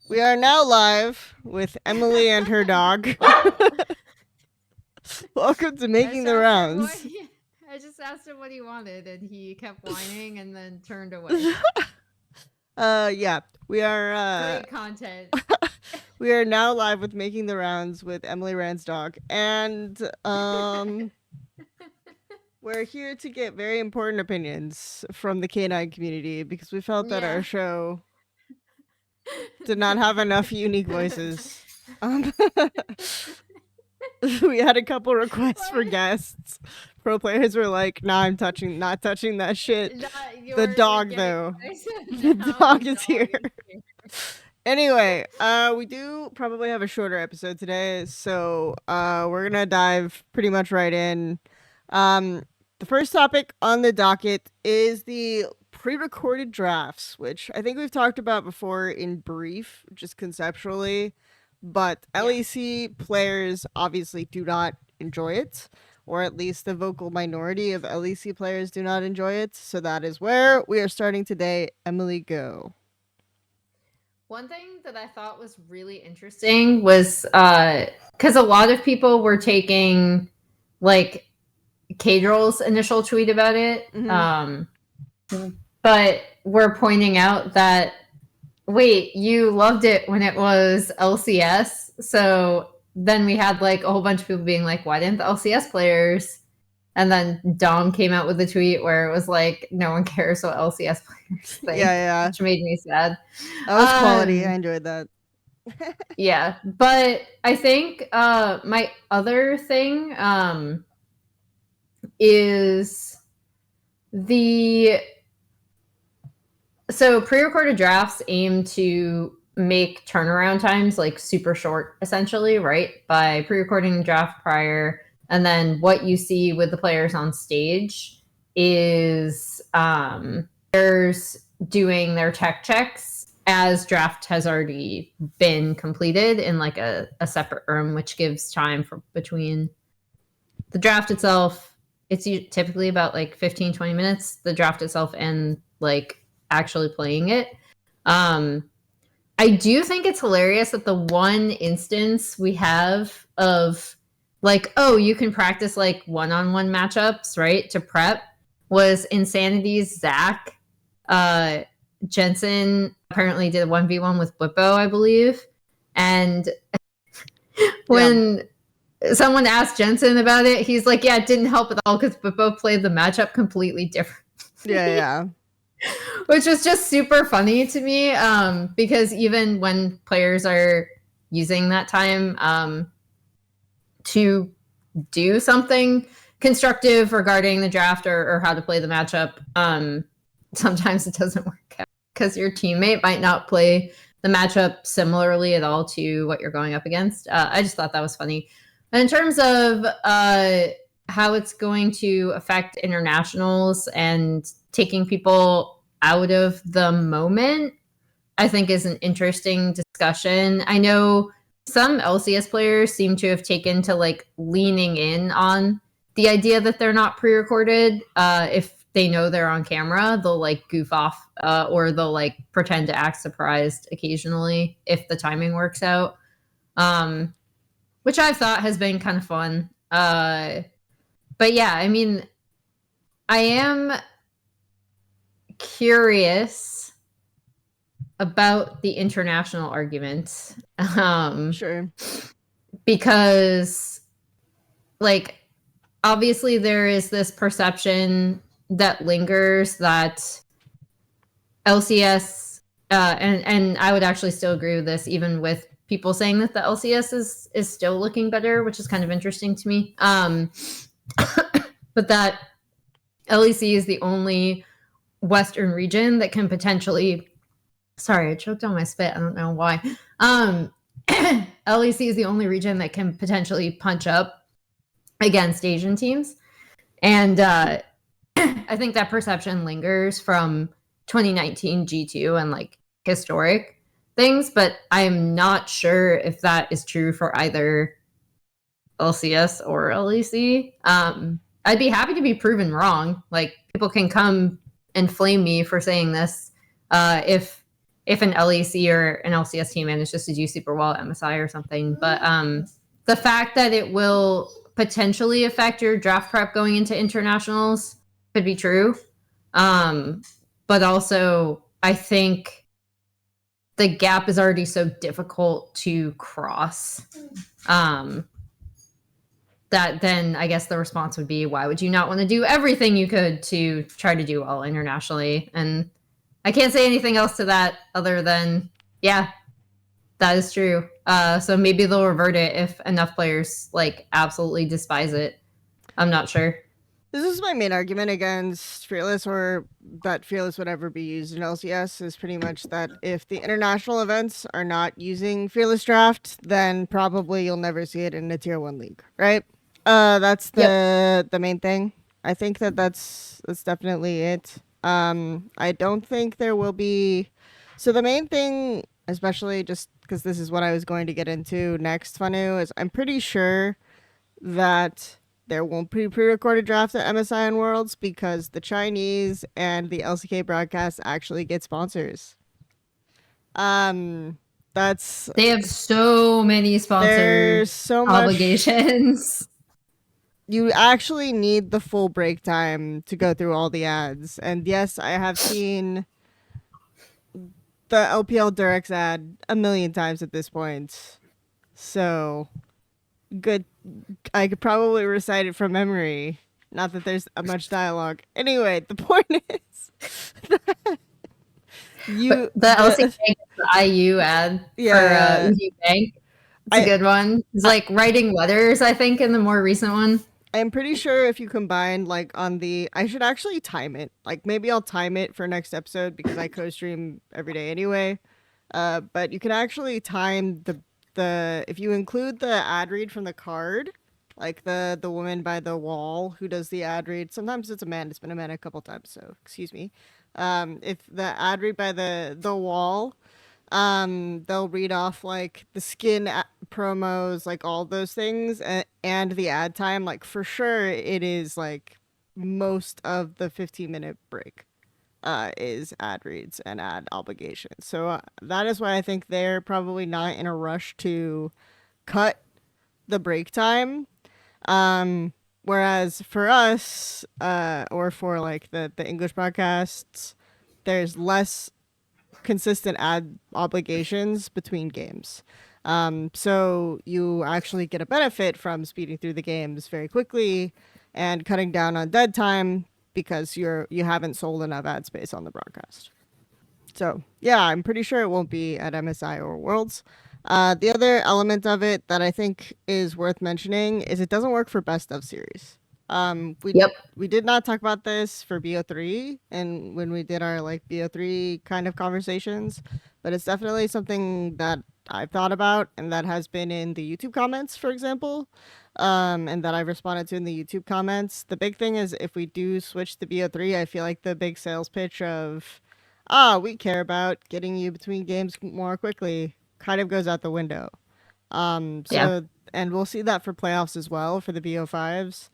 We are now live with Emily and her dog. Welcome to Making the Rounds. I just asked him what he wanted, and he kept whining and then turned away. Yeah, we are. Great content. We are now live with Making the Rounds with Emily Rand's dog, and we're here to get very important opinions from the canine community because we felt that our show did not have enough unique voices. We had a couple requests for guests. Pro players were like, "Nah, I'm not touching that shit." The dog, though. The dog is here. Anyway, we do probably have a shorter episode today, so we're gonna dive pretty much right in. The first topic on the docket is the pre-recorded drafts, which I think we've talked about before in brief, just conceptually. But LEC players obviously do not enjoy it, or at least the vocal minority of LEC players do not enjoy it. So that is where we are starting today. Emily, go. One thing that I thought was really interesting was because a lot of people were taking like Kadrill's initial tweet about it, but we're pointing out that wait, you loved it when it was LCS. So then we had like a whole bunch of people being like, why didn't the LCS players? And then Dom came out with a tweet where it was like, no one cares what LCS players think. Yeah. Which made me sad. That was quality. I enjoyed that. Yeah. But I think my other thing is so pre-recorded drafts aim to make turnaround times like super short, essentially, right? By pre-recording the draft prior, and then what you see with the players on stage is players doing their tech checks as draft has already been completed in like a separate room, which gives time for between the draft itself. It's typically about like 15-20 minutes, the draft itself, and like actually playing it. I do think it's hilarious that the one instance we have of like, oh, you can practice like one-on-one matchups, right, to prep, was Insanity's Zach. Jensen apparently did a 1v1 with Blippo, I believe. And when someone asked Jensen about it, he's like, yeah, it didn't help at all because Blippo played the matchup completely different. Yeah. Which was just super funny to me, because even when players are using that time to do something constructive regarding the draft or how to play the matchup, sometimes it doesn't work out because your teammate might not play the matchup similarly at all to what you're going up against. I just thought that was funny. And in terms of how it's going to affect internationals and taking people out of the moment, I think is an interesting discussion. I know some LCS players seem to have taken to like leaning in on the idea that they're not pre-recorded. If they know they're on camera, they'll like goof off or they'll like pretend to act surprised occasionally if the timing works out, which I thought has been kind of fun. But yeah, I mean, I am curious about the international argument. Sure. Because, like, obviously there is this perception that lingers that LCS, and I would actually still agree with this, even with people saying that the LCS is still looking better, which is kind of interesting to me. But that LEC is the only Western region that can potentially, sorry, I choked on my spit. I don't know why. LEC is the only region that can potentially punch up against Asian teams. And I think that perception lingers from 2019 G2 and like historic things, but I'm not sure if that is true for either LCS or LEC. I'd be happy to be proven wrong. Like, people can come and flame me for saying this if if an LEC or an LCS team manages to do super well at MSI or something. But the fact that it will potentially affect your draft prep going into internationals could be true. But also, I think the gap is already so difficult to cross that then I guess the response would be, why would you not want to do everything you could to try to do well internationally? And I can't say anything else to that other than, yeah, that is true. So maybe they'll revert it if enough players like absolutely despise it. I'm not sure. This is my main argument against Fearless, or that Fearless would ever be used in LCS, is pretty much that if the international events are not using Fearless Draft, then probably you'll never see it in a Tier 1 league, right? That's the main thing. I think that's definitely it. I don't think there will be... So the main thing, especially just because this is what I was going to get into next, Fanu, is I'm pretty sure that there won't be pre-recorded drafts at MSI and Worlds because the Chinese and the LCK broadcast actually get sponsors. That's... They have so many sponsors. So obligations. You actually need the full break time to go through all the ads. And yes, I have seen the LPL Durex ad a million times at this point. So good. I could probably recite it from memory. Not that there's much dialogue. Anyway, the point is the LCK the IU ad for EU Bank. It's a good one. It's like writing letters, I think, in the more recent one. I'm pretty sure if you combine like on the... I should actually time it. Like maybe I'll time it for next episode because I co-stream every day anyway. But you can actually time the if you include the ad read from the card, like the woman by the wall who does the ad read. Sometimes it's a man. It's been a man a couple times, so excuse me. If the ad read by the wall, they'll read off like the skin promos, like all those things, and the ad time. Like for sure, it is like most of the 15-minute break is ad reads and ad obligations. So that is why I think they're probably not in a rush to cut the break time. Whereas for us, or for like the English podcasts, there's less consistent ad obligations between games. So you actually get a benefit from speeding through the games very quickly and cutting down on dead time because you haven't sold enough ad space on the broadcast. So yeah, I'm pretty sure it won't be at MSI or Worlds. The other element of it that I think is worth mentioning is it doesn't work for best of series. We did not talk about this for BO3 and when we did our like BO3 kind of conversations, but it's definitely something that I've thought about and that has been in the YouTube comments, for example, and that I've responded to in the YouTube comments. The big thing is if we do switch to BO3, I feel like the big sales pitch of, we care about getting you between games more quickly kind of goes out the window. And we'll see that for playoffs as well for the BO5s.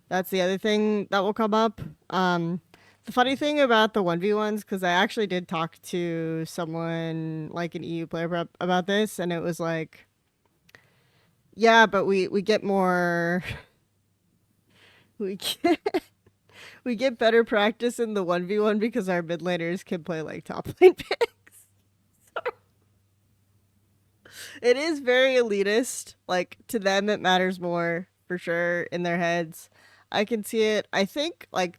That's the other thing that will come up. The funny thing about the 1v1s, because I actually did talk to someone like an EU player prep about this, and it was like, yeah, but we get more... we get better practice in the 1v1 because our mid laners can play like top lane picks. It is very elitist. Like, to them, it matters more, for sure, in their heads. I can see it. I think, like,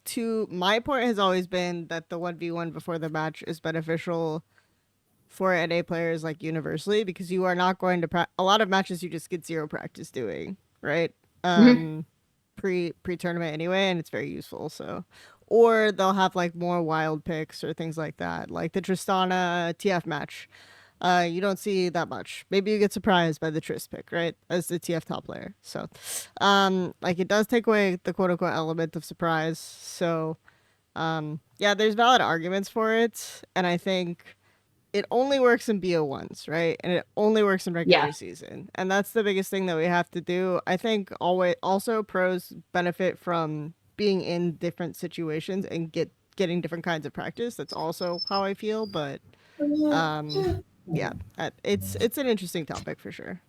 my point has always been that the 1v1 before the match is beneficial for NA players, like, universally, because you are not going to a lot of matches you just get zero practice doing, right? Pre-tournament anyway, and it's very useful, so. Or they'll have, like, more wild picks or things like that, like the Tristana TF match. You don't see that much. Maybe you get surprised by the Trist pick, right? As the TF top player. So, like, it does take away the quote-unquote element of surprise. So, yeah, there's valid arguments for it. And I think it only works in BO1s, right? And it only works in regular season. And that's the biggest thing that we have to do. I think also pros benefit from being in different situations and getting different kinds of practice. That's also how I feel, but... Yeah, it's an interesting topic for sure.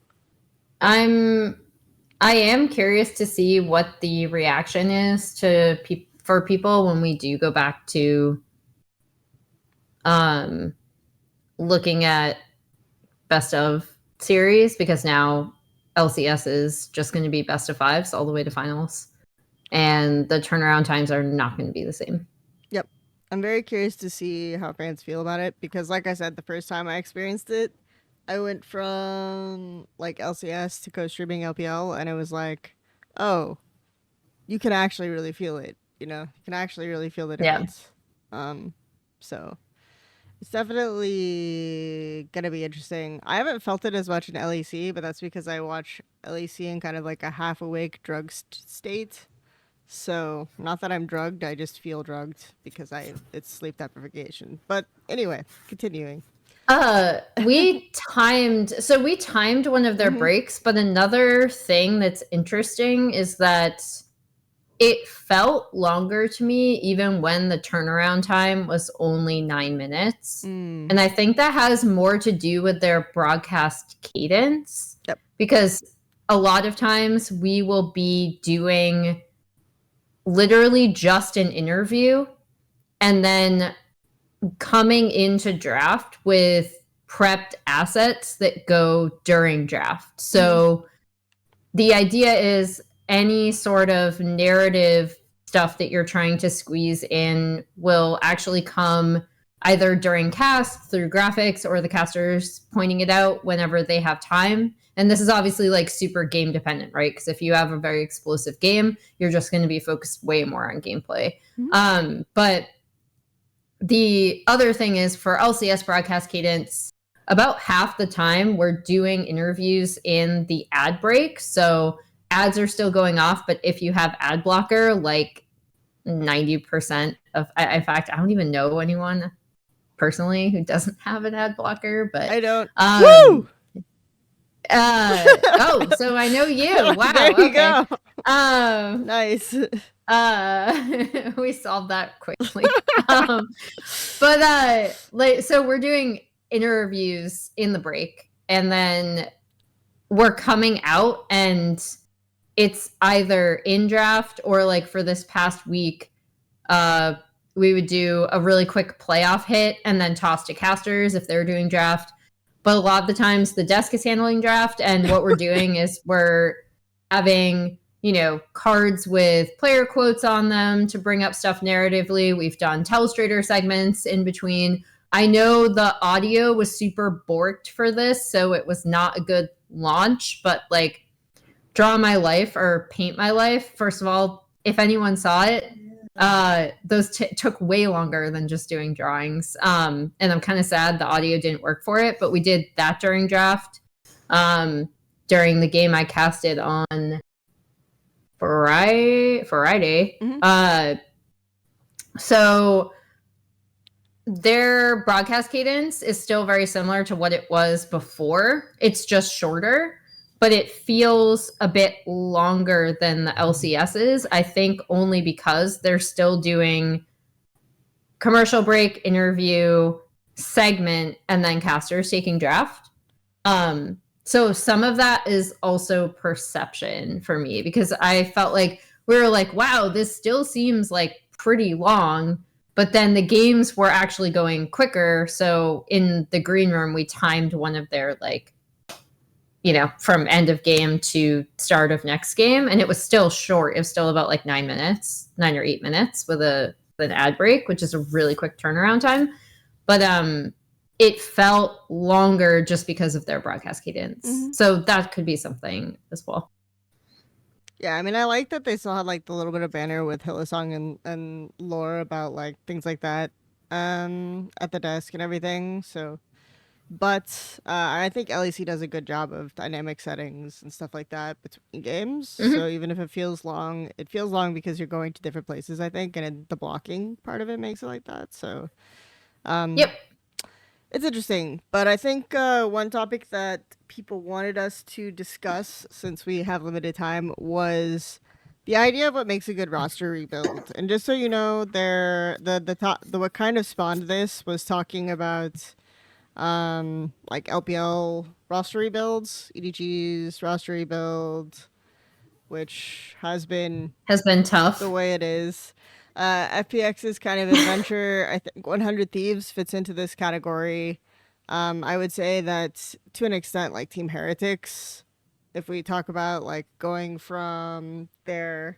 I am curious to see what the reaction is to for people when we do go back to looking at best of series, because now LCS is just going to be best of fives all the way to finals, and the turnaround times are not going to be the same. Yep. I'm very curious to see how fans feel about it because, like I said, the first time I experienced it, I went from like LCS to co-streaming LPL, and it was like, oh, you can actually really feel it. You know, you can actually really feel the difference. Yeah. So it's definitely gonna be interesting. I haven't felt it as much in LEC, but that's because I watch LEC in kind of like a half awake drug state. So not that I'm drugged, I just feel drugged because it's sleep deprivation. But anyway, continuing. We timed one of their breaks, but another thing that's interesting is that it felt longer to me even when the turnaround time was only 9 minutes. And I think that has more to do with their broadcast cadence. Yep. Because a lot of times we will be doing literally just an interview and then coming into draft with prepped assets that go during draft. So the idea is any sort of narrative stuff that you're trying to squeeze in will actually come either during cast through graphics or the casters pointing it out whenever they have time. And this is obviously like super game dependent, right? Because if you have a very explosive game, you're just going to be focused way more on gameplay. But the other thing is for LCS broadcast cadence, about half the time we're doing interviews in the ad break. So ads are still going off, but if you have ad blocker, like 90% of, in fact, I don't even know anyone personally who doesn't have an ad blocker, but I don't. Woo! Oh, so I know you. Wow. There you go. Nice. We solved that quickly. But so we're doing interviews in the break, and then we're coming out, and it's either in draft or like for this past week, we would do a really quick playoff hit and then toss to casters if they're doing draft. But a lot of the times the desk is handling draft, and what we're doing is we're having, you know, cards with player quotes on them to bring up stuff narratively. We've done Telestrator segments in between. I know the audio was super borked for this, so it was not a good launch, but like Draw My Life or Paint My Life, first of all, if anyone saw it, those took way longer than just doing drawings. And I'm kind of sad the audio didn't work for it, but we did that during draft. During the game I casted on Friday. So their broadcast cadence is still very similar to what it was before. It's just shorter, but it feels a bit longer than the LCS's, I think only because they're still doing commercial break, interview, segment, and then casters taking draft. So some of that is also perception for me, because I felt like we were like, wow, this still seems like pretty long, but then the games were actually going quicker. So in the green room, we timed one of their like, you know, from end of game to start of next game. And it was still short. It was still about like 9 or 8 minutes with an ad break, which is a really quick turnaround time. But it felt longer just because of their broadcast cadence. So that could be something as well. Yeah, I mean, I like that they still had like the little bit of banner with Hillsong and lore about like things like that at the desk and everything. So, but I think LEC does a good job of dynamic settings and stuff like that between games. So even if it feels long because you're going to different places, I think, and the blocking part of it makes it like that. So, yep. It's interesting, but I think one topic that people wanted us to discuss, since we have limited time, was the idea of what makes a good roster rebuild. And just so you know, what kind of spawned this was talking about like LPL roster rebuilds, EDG's roster rebuild, which has been tough the way it is. FPX's kind of adventure, I think 100 Thieves fits into this category. I would say that to an extent, like Team Heretics, if we talk about like going from their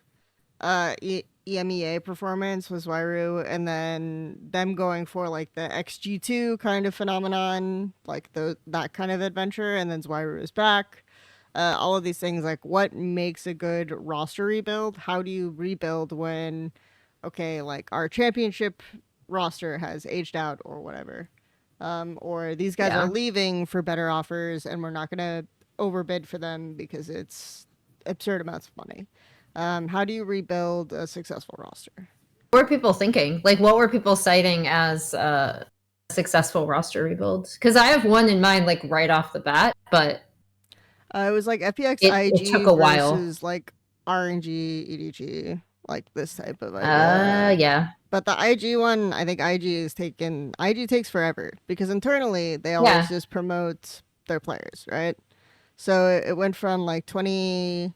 EMEA performance was Wairu, and then them going for like the XG2 kind of phenomenon, like that kind of adventure, and then Wairu is back. All of these things, like what makes a good roster rebuild? How do you rebuild when, okay, like our championship roster has aged out or whatever, or these guys are leaving for better offers, and we're not gonna overbid for them because it's absurd amounts of money. How do you rebuild a successful roster? What were people thinking? Like, what were people citing as a successful roster rebuild? Because I have one in mind, like right off the bat, but it was like FPX IG it took a while. versus like RNG EDG, like this type of idea. Yeah. But the IG one, I think IG takes forever because internally they always just promote their players, right? So it went from like the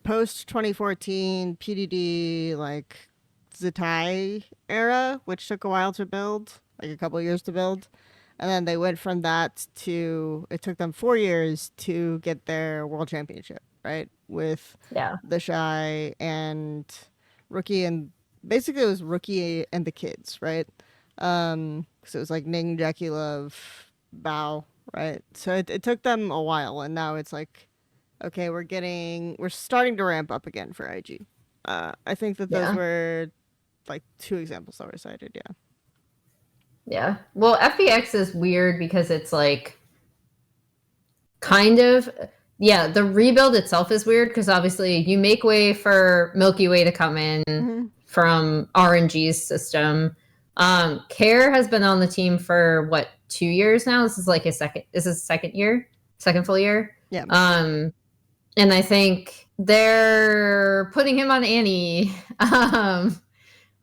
post 2014 PDD like Zatai era, which took a while to build, like a couple of years to build. And then they went from that to, it took them 4 years to get their world championship, right? With the Shy and Rookie, and basically it was Rookie and the kids, right? So it was like Ning, Jackie Love, Bao, right? So it took them a while, and now it's like, okay, we're starting to ramp up again for IG. I think that those were like 2 examples that were cited, yeah. Yeah. Well, FPX is weird because it's like kind of, the rebuild itself is weird because obviously you make way for Milkyway to come in from RNG's system. Care has been on the team for 2 years now? This is like his second full year. Yeah. And I think they're putting him on Annie. And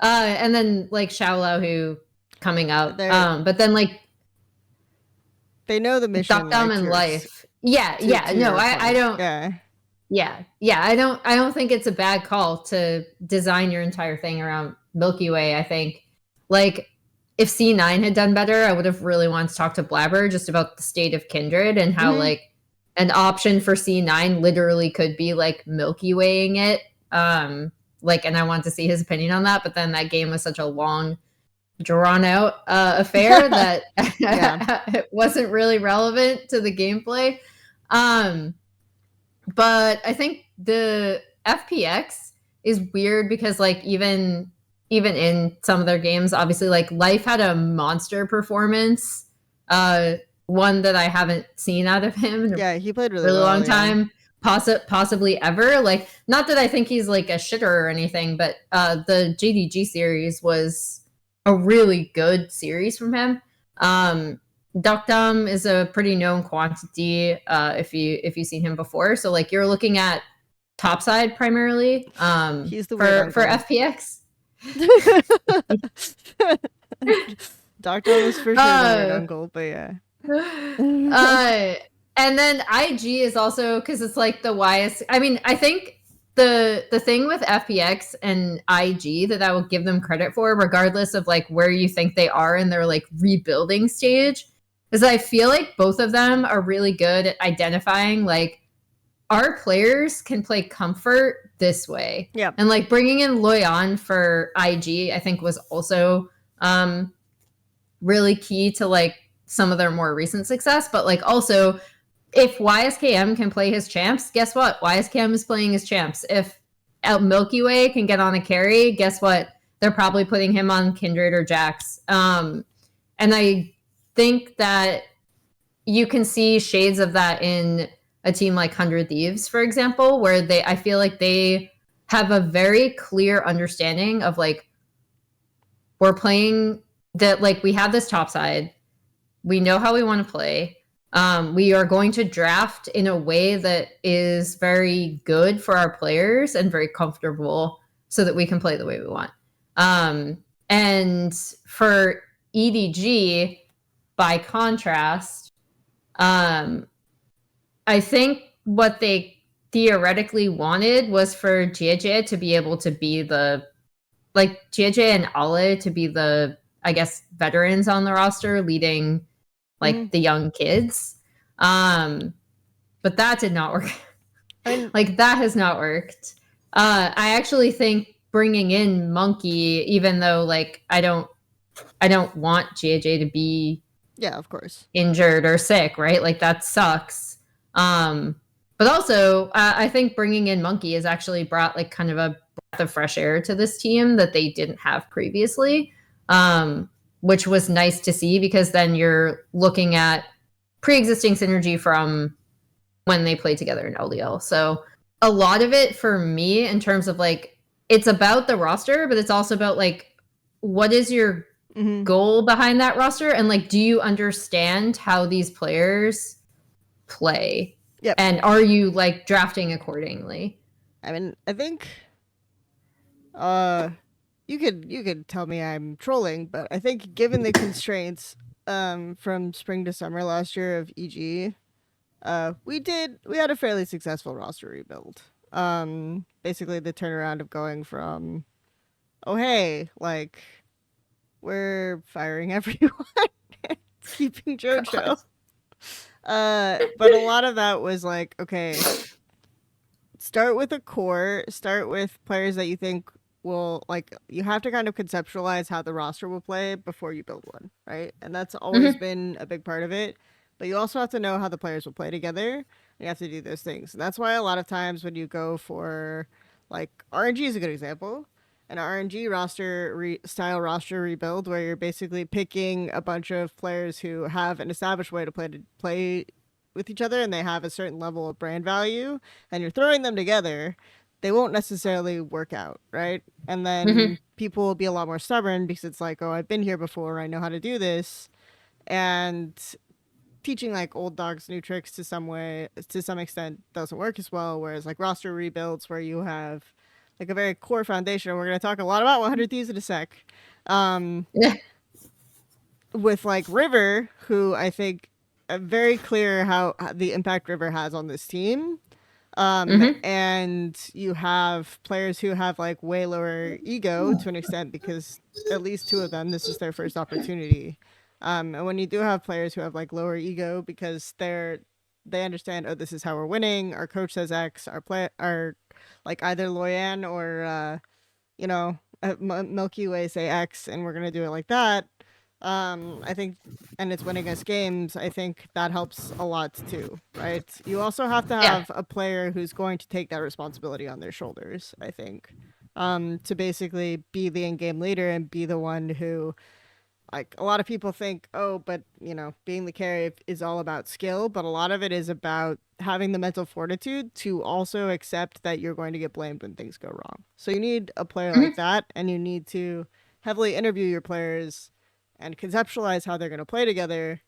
then like Xiaolao who coming up. But then like they know the mission. Duckdom in life. I don't. I don't think it's a bad call to design your entire thing around Milky Way. I think like if C9 had done better, I would have really wanted to talk to Blabber just about the state of Kindred and how like an option for C9 literally could be like Milky Waying it. Like, and I want to see his opinion on that. But then that game was such a long, drawn out affair that it wasn't really relevant to the gameplay. But I think the FPX is weird because like even in some of their games, obviously like Life had a monster performance. One that I haven't seen out of him in he played really well, long yeah. time. Possibly ever. Like, not that I think he's like a shitter or anything, but the JDG series was a really good series from him. Duckdom is a pretty known quantity if you've seen him before. So like you're looking at topside primarily. He's the for FPX. Duckdom is for sure the weird uncle, but yeah. And then IG is also because it's like the YS. I mean, I think the thing with FPX and IG that I will give them credit for, regardless of like where you think they are in their like rebuilding stage, is I feel like both of them are really good at identifying like our players can play comfort this way. Yeah. And like bringing in Loyan for IG, I think was also really key to like some of their more recent success, but like also if YSKM can play his champs, guess what? YSKM is playing his champs. If Milky Way can get on a carry, guess what? They're probably putting him on Kindred or Jax. And I think that you can see shades of that in a team like 100 Thieves, for example, where I feel like they have a very clear understanding of like, we're playing that, like we have this top side. We know how we want to play. We are going to draft in a way that is very good for our players and very comfortable so that we can play the way we want. And for EDG, by contrast, I think what they theoretically wanted was for JJ to be able to be JJ and Ale to be the, I guess, veterans on the roster leading the young kids. But that did not work. That has not worked. I actually think bringing in Monkey, even though I don't want JJ to be of course injured or sick, right? That sucks. But also, I think bringing in Monkey has actually brought kind of a breath of fresh air to this team that they didn't have previously, which was nice to see, because then you're looking at pre-existing synergy from when they played together in LDL. So a lot of it for me in terms of it's about the roster, but it's also about what is your goal behind that roster, and do you understand how these players play? Yep. And are you drafting accordingly? I mean, I think you could tell me I'm trolling, but I think given the constraints from spring to summer last year of EG, we had a fairly successful roster rebuild. Basically the turnaround of going from, oh hey, we're firing everyone, keeping JoJo. But a lot of that was okay, start with a core, start with players that you think will, you have to kind of conceptualize how the roster will play before you build one, right? And that's always been a big part of it. But you also have to know how the players will play together. You have to do those things. And that's why a lot of times when you go for, RNG is a good example. An RNG style roster rebuild where you're basically picking a bunch of players who have an established way to play with each other, and they have a certain level of brand value, and you're throwing them together, they won't necessarily work out, right? And then people will be a lot more stubborn because it's oh, I've been here before, I know how to do this. And teaching old dogs new tricks to some extent doesn't work as well, whereas roster rebuilds where you have a very core foundation. We're going to talk a lot about 100 Thieves in a sec. With River, who I think very clear how the impact River has on this team. And you have players who have way lower ego to an extent, because at least two of them, this is their first opportunity. And when you do have players who have lower ego because they understand, oh, this is how we're winning, our coach says X, our either Loyan or Milkyway say X, and we're gonna do it like that. I think, and it's winning us games, I think that helps a lot too, right? You also have to have a player who's going to take that responsibility on their shoulders, I think, to basically be the in-game leader and be the one who, a lot of people think, oh, but being the carry is all about skill, but a lot of it is about having the mental fortitude to also accept that you're going to get blamed when things go wrong. So you need a player like that, and you need to heavily interview your players and conceptualize how they're going to play together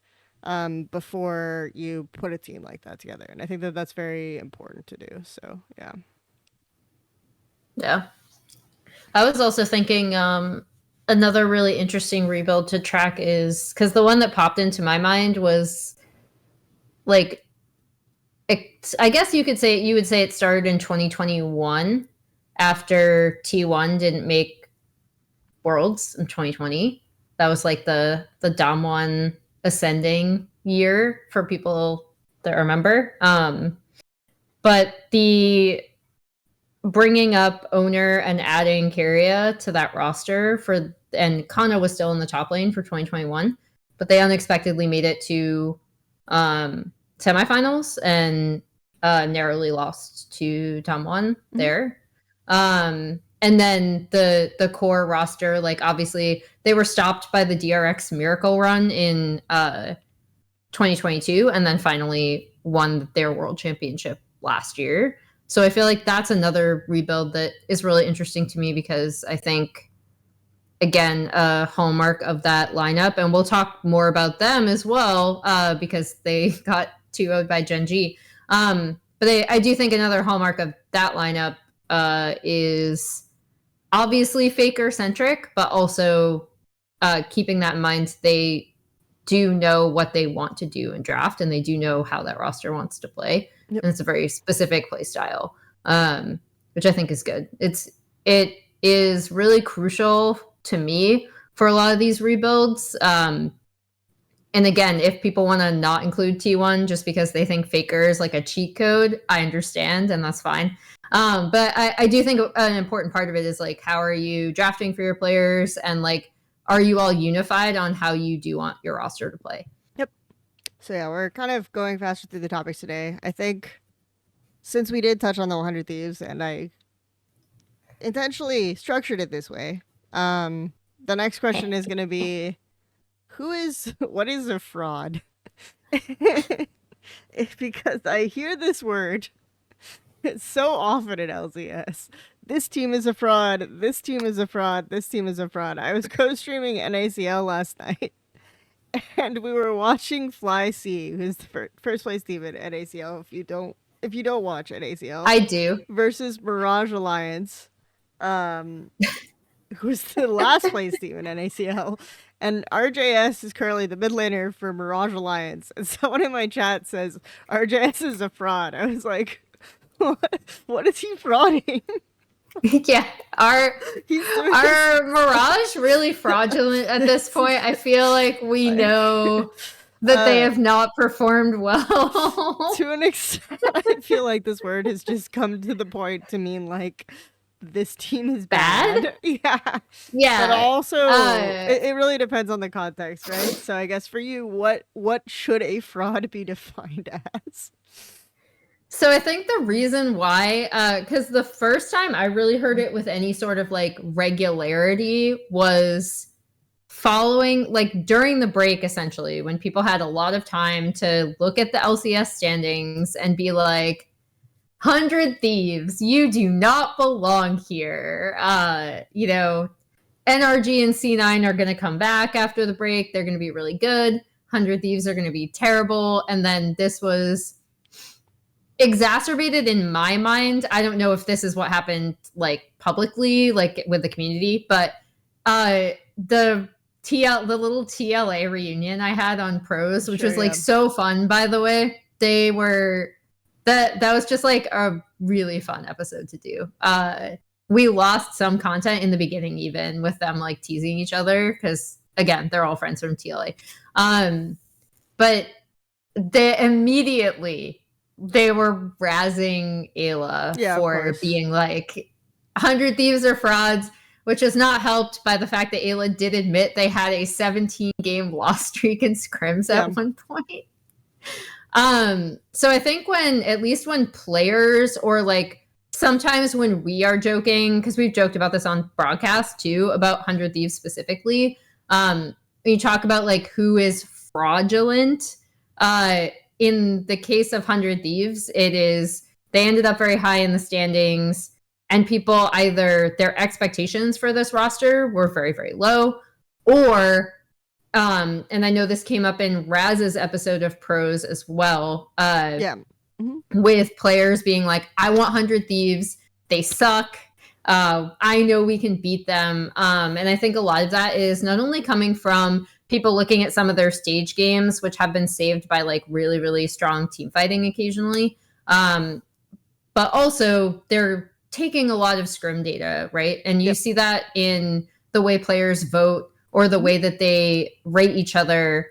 before you put a team like that together. And I think that that's very important to do. So, yeah. Yeah. I was also thinking another really interesting rebuild to track is, because the one that popped into my mind was I guess you would say it started in 2021 after T1 didn't make Worlds in 2020. That was the Damwon ascending year for people that remember. But the bringing up Owner and adding Kyria to that roster and Kana was still in the top lane for 2021, but they unexpectedly made it to semifinals and narrowly lost to Damwon there. And then the core roster, obviously they were stopped by the DRX Miracle run in 2022, and then finally won their world championship last year. So I feel that's another rebuild that is really interesting to me, because I think, again, a hallmark of that lineup, and we'll talk more about them as well, because they got 2-0'd by Gen.G. But I do think another hallmark of that lineup is obviously Faker-centric, but also keeping that in mind, they do know what they want to do in draft, and they do know how that roster wants to play. Yep. And it's a very specific play style, which I think is good. It is really crucial to me for a lot of these rebuilds. And again, if people want to not include T1 just because they think Faker is like a cheat code, I understand, and that's fine. But I do think an important part of it is like, how are you drafting for your players, and like, are you all unified on how you do want your roster to play? Yep. So yeah, we're kind of going faster through the topics today. I think since we did touch on the 100 Thieves, and I intentionally structured it this way, the next question is going to be, what is a fraud? Because I hear this word so often in LCS. This team is a fraud. This team is a fraud. This team is a fraud. I was co-streaming NACL last night, and we were watching Fly C, who's the first place team in NACL. If you don't watch NACL, I do. Versus Mirage Alliance, who's the last place team in NACL. And RJS is currently the mid laner for Mirage Alliance. And someone in my chat says, RJS is a fraud. I was like, what is he frauding? Yeah, are Mirage really fraudulent at this point? I feel like we know that they have not performed well. To an extent, I feel like this word has just come to the point to mean like, this team is bad. Yeah. But also, it really depends on the context, right? So I guess for you, what should a fraud be defined as? So I think the reason why, because the first time I really heard it with any sort of like regularity was following, like during the break, essentially, when people had a lot of time to look at the LCS standings and be like, 100 Thieves, you do not belong here. You know, NRG and C9 are going to come back after the break. They're going to be really good. 100 Thieves are going to be terrible. And then this was exacerbated in my mind. I don't know if this is what happened like publicly, like with the community, but the little TLA reunion I had on Pros, which was like so fun, by the way. They were that was just like a really fun episode to do. We lost some content in the beginning, even with them like teasing each other, because again, they're all friends from TLA. But they were razzing Ayla for being like 100 Thieves are frauds, which is not helped by the fact that Ayla did admit they had a 17-game loss streak in scrims at one point. So I think at least when players, or like sometimes when we are joking, because we've joked about this on broadcast too, about 100 Thieves specifically, when you talk about like who is fraudulent, in the case of 100 Thieves, it is they ended up very high in the standings, and people either their expectations for this roster were very, very low, or and I know this came up in Raz's episode of Pros as well. With players being like, I want 100 Thieves. They suck. I know we can beat them. And I think a lot of that is not only coming from people looking at some of their stage games, which have been saved by like really, really strong team fighting occasionally. But also they're taking a lot of scrim data, right? And you see that in the way players vote, or the way that they rate each other,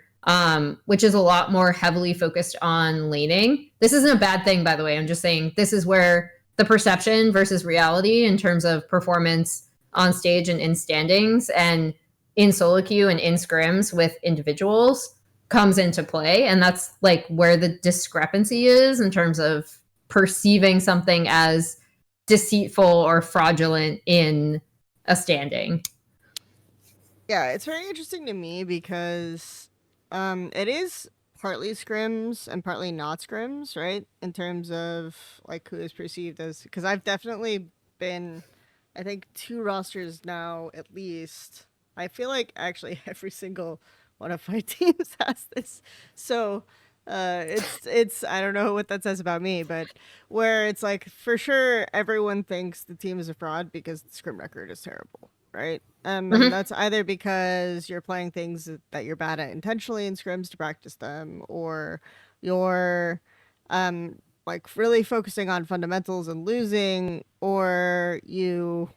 which is a lot more heavily focused on laning. This isn't a bad thing, by the way. I'm just saying this is where the perception versus reality in terms of performance on stage and in standings and in solo queue and in scrims with individuals comes into play. And that's like where the discrepancy is in terms of perceiving something as deceitful or fraudulent in a standing. Yeah, it's very interesting to me because it is partly scrims and partly not scrims, right? In terms of like who is perceived as, because I've definitely been, I think 2 rosters now at least. I feel like actually every single one of my teams has this. So it's I don't know what that says about me, but where it's like for sure everyone thinks the team is a fraud because the scrim record is terrible. right? And that's either because you're playing things that you're bad at intentionally in scrims to practice them, or you're like really focusing on fundamentals and losing, or you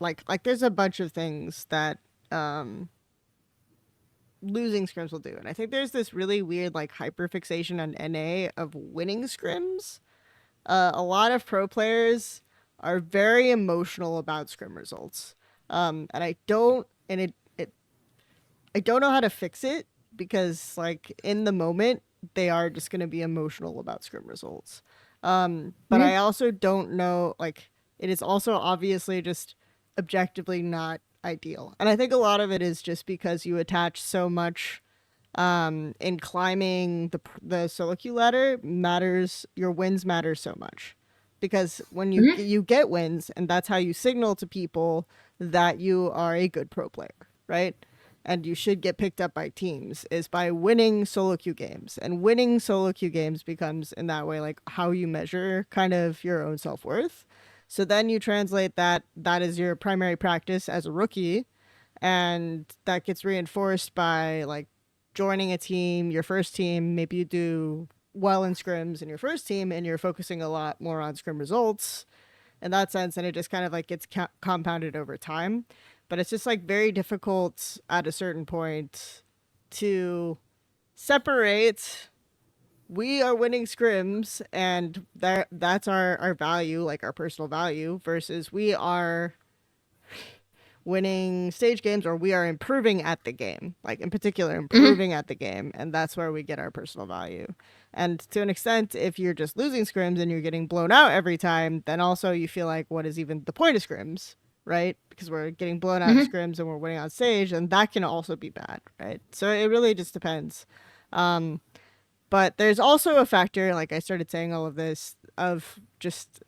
like there's a bunch of things that losing scrims will do. And I think there's this really weird like hyperfixation on NA of winning scrims. A lot of pro players are very emotional about scrim results. And I don't and it I don't know how to fix it, because like in the moment they are just going to be emotional about scrim results. But I also don't know, like, it is also obviously just objectively not ideal. And I think a lot of it is just because you attach so much in climbing the solo queue ladder. Matters, your wins matter so much, because when you get wins, and that's how you signal to people that you are a good pro player, right? And you should get picked up by teams, is by winning solo queue games. And winning solo queue games becomes, in that way, like how you measure kind of your own self-worth. So then you translate that is your primary practice as a rookie, and that gets reinforced by like joining a team, your first team. Maybe you do well in scrims in your first team, and you're focusing a lot more on scrim results in that sense, and it just kind of like gets compounded over time. But it's just like very difficult at a certain point to separate, we are winning scrims and that's our value, like our personal value, versus we are winning stage games, or we are improving at the game, like in particular improving at the game, and that's where we get our personal value. And to an extent, if you're just losing scrims and you're getting blown out every time, then also you feel like, what is even the point of scrims, right? Because we're getting blown out of scrims and we're winning on stage, and that can also be bad, right? So it really just depends. But there's also a factor, like I started saying all of this, of just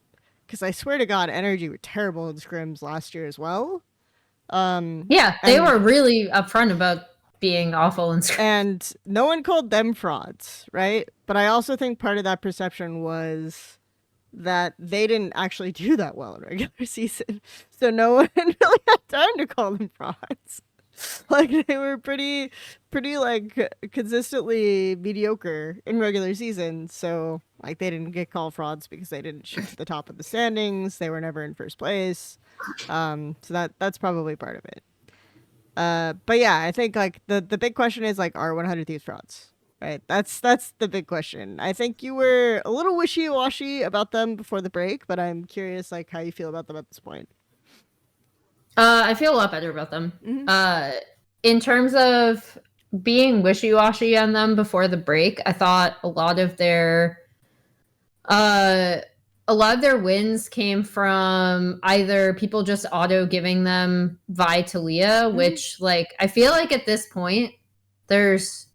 because I swear to God, Energy were terrible in scrims last year as well. Yeah, they were really upfront about being awful in scrims. And no one called them frauds, right? But I also think part of that perception was that they didn't actually do that well in regular season. So no one really had time to call them frauds. Like they were pretty like consistently mediocre in regular season. So like they didn't get called frauds because they didn't shoot to the top of the standings. They were never in first place. So that's probably part of it. But yeah, I think like the big question is like, are 100 Thieves frauds? Right? That's the big question. I think you were a little wishy-washy about them before the break, but I'm curious like how you feel about them at this point. I feel a lot better about them. In terms of being wishy-washy on them before the break, I thought a lot of their wins came from either people just auto giving them Vi Talia, which like I feel like at this point there's,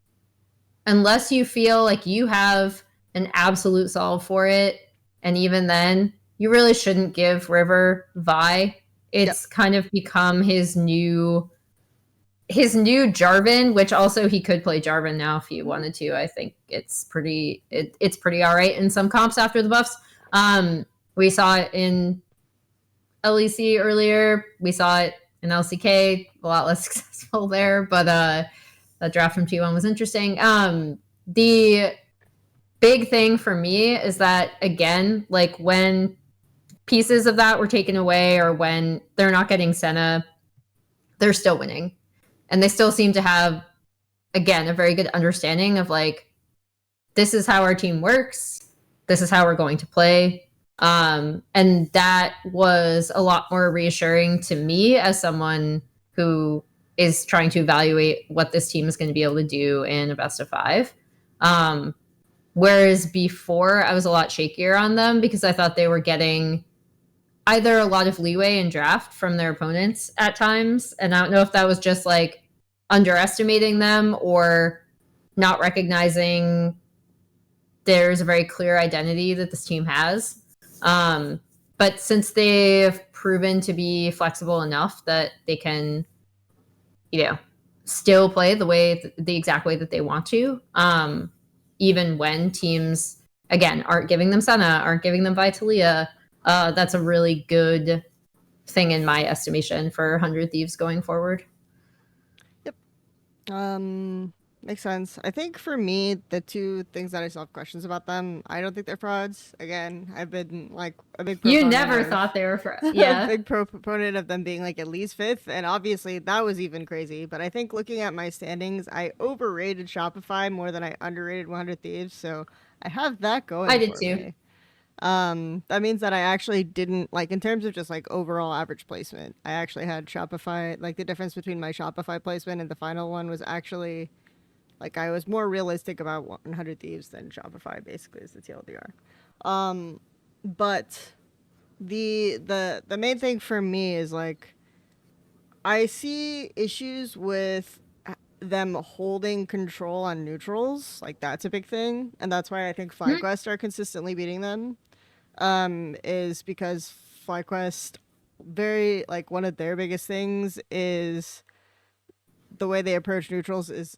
unless you feel like you have an absolute solve for it, and even then you really shouldn't give River Vi. It's kind of become his new Jarvan, which also he could play Jarvan now if he wanted to. I think it's pretty all right in some comps after the buffs. We saw it in LEC earlier. We saw it in LCK, a lot less successful there, but that draft from T1 was interesting. The big thing for me is that, again, like when pieces of that were taken away or when they're not getting Senna, they're still winning. And they still seem to have, again, a very good understanding of like, this is how our team works. This is how we're going to play. And that was a lot more reassuring to me as someone who is trying to evaluate what this team is going to be able to do in a best of 5. Whereas before, I was a lot shakier on them because I thought they were getting either a lot of leeway in draft from their opponents at times. And I don't know if that was just like underestimating them or not recognizing there's a very clear identity that this team has. But since they've proven to be flexible enough that they can, still play the exact way that they want to, even when teams, again, aren't giving them Senna, aren't giving them Vi Talia, that's a really good thing in my estimation for 100 Thieves going forward. Yep. Makes sense. I think for me, the two things that I still have questions about them, I don't think they're frauds. Again, I've been like a big proponent. You never thought they were frauds. Yeah. A big proponent of them being like at least 5th, and obviously that was even crazy. But I think looking at my standings, I overrated Shopify more than I underrated 100 Thieves, so I have that going. I did too. Me. That means that I actually didn't like in terms of just like overall average placement. I actually had Shopify, like the difference between my Shopify placement and the final one was actually like I was more realistic about 100 Thieves than Shopify, basically, is the TLDR. But the main thing for me is like I see issues with them holding control on neutrals. Like that's a big thing, and that's why I think FlyQuest are consistently beating them. Is because FlyQuest very like one of their biggest things is the way they approach neutrals is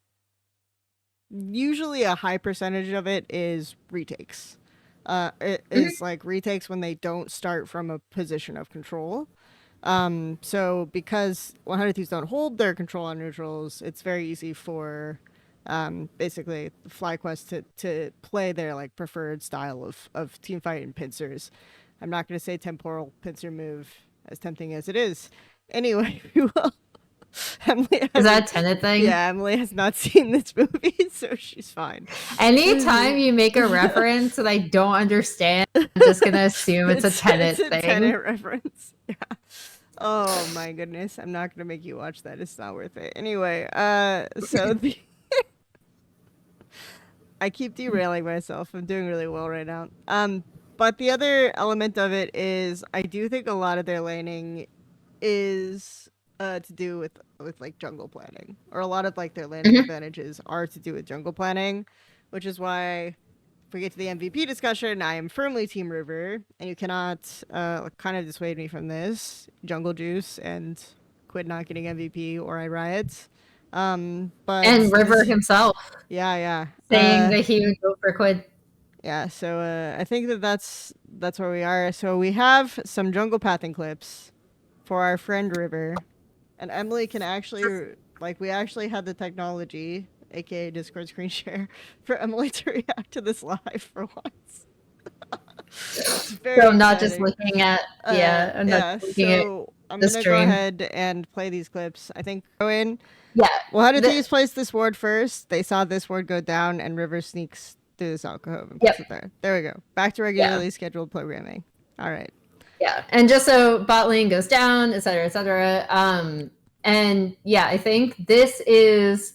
usually a high percentage of it is retakes. It is like retakes when they don't start from a position of control. So because 100 Thieves don't hold their control on neutrals, it's very easy for basically FlyQuest to play their like preferred style of teamfight and pincers. I'm not going to say temporal pincer move, as tempting as it is. Anyway, we will. Emily is that a Tenet thing? Yeah, Emily has not seen this movie, so she's fine. Anytime you make a reference that I don't understand, I'm just gonna assume it's a Tenet thing. Tenet reference. Yeah. Oh my goodness, I'm not gonna make you watch that. It's not worth it. Anyway, so the I keep derailing myself. I'm doing really well right now. But the other element of it is I do think a lot of their laning is to do with like jungle planning, or a lot of like their laning advantages are to do with jungle planning, which is why if we get to the MVP discussion, I am firmly Team River, and you cannot kind of dissuade me from this. Jungle juice and Quid not getting MVP, or I riot. But and River himself, yeah, saying that he would go for Quid. Yeah, so I think that's where we are. So we have some jungle pathing clips for our friend River. And Emily can actually, like, we actually had the technology, aka Discord screen share, for Emily to react to this live for once. So I'm not just looking at, I'm not looking at I'm going to go ahead and play these clips. I think go in. Yeah. Well, how did these place this ward first? They saw this ward go down, and River sneaks through this alcove and puts it there. There we go. Back to regularly scheduled programming. All right. Yeah, and just so bot lane goes down, et cetera, et cetera. And yeah, I think this is